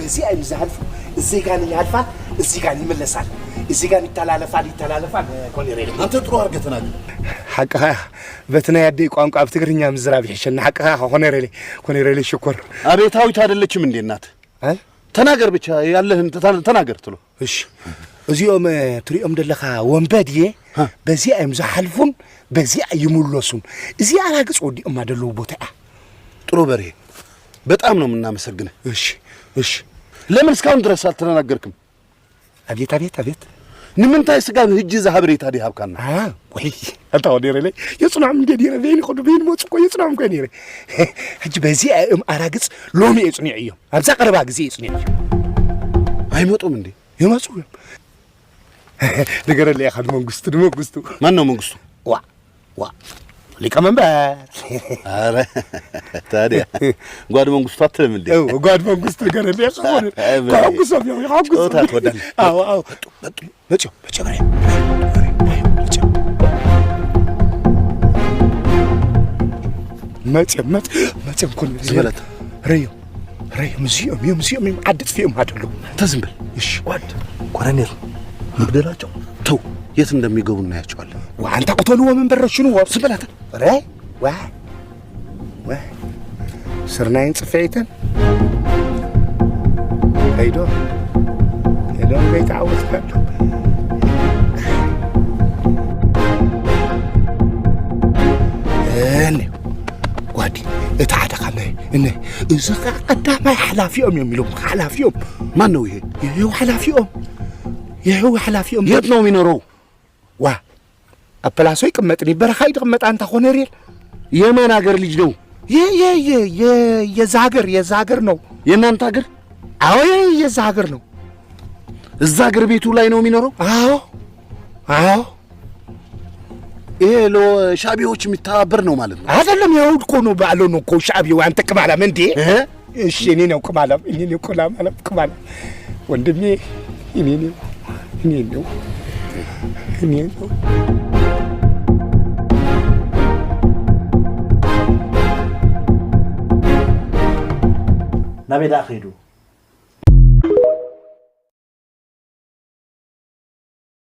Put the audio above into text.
بزي أي مزحلف الزيجان يعرفه الزيجان يملسال الزيجان يتلالفال كوني ريلي أنت تروح أرجعتنا حقها بتنا يدي قانق أفتكرني مزراب يحشن حقها كوني ريلي شكر أبي تاوي تهدل لك من دينات تناقر بيتش يالله أنت تناقر تلو إيش أزيوم تريهم دلخا ومبادية بزي أي مزحلفون بزي أي يملسون زي على قص ودي أما دلو بوتأ تروبري بتأمنوا منا مسجنه إيش لمن سكان دراسات تناقركم أبيت نمن تاي سكان هجي زهبري تادي هابكنا وي أنت ودير لي يصنع من دير بين خد بين موت كوي يصنع من كنيري هجي بزي أم أراجس لومي يصنعيهم أبزا قربا جزي يصنعيهم هاي موتو من دي يمسوا نقدر اللي أخذ منقصتو ما إنه منقصتو وا اللي كمان بقى تادي قاد منقصتو أكثر من دي قاد منقصتو نقدر اللي أخذ كاوكسو يا كاوكسو تودل أو بتشو بري ما كل زبلت ريو مزيوم عدت فيهم هادلو تزنبل إيش واد كورنيل مقدراቸው تو የት እንደሚገቡ እናያቸዋለን وانت قتلوا من برا شنو زبلت ري وا سرناين صفيتن هيدو بيت عاوز كله اني وادي اتعدق انه اذا قدام حلافيهم يميلوا حلافيهم ما نو يهو حلافيهم የት ነው የሚኖረው ዋ አፕላሶ ይቀመጥኒ በረኻ ይቀመጥ አንተ ሆነሪል የማን ሀገር ልጅ ነው የዛገር ነው የናንተ ሀገር አዎ የዛገር ነው እዛ ሀገር ቤቱ ላይ ነው የሚኖረው አዎ ይሄ ለሻቢዎች የሚተባበር ነው ማለት ነው አይደለም ይሁድ እኮ ነው ባለው ነው እኮ ሻቢው አንተ ቅማላም እንዴ እሺ እኔ ነው ቅማላም ወንድሜ እኔ ነው نبي داخلو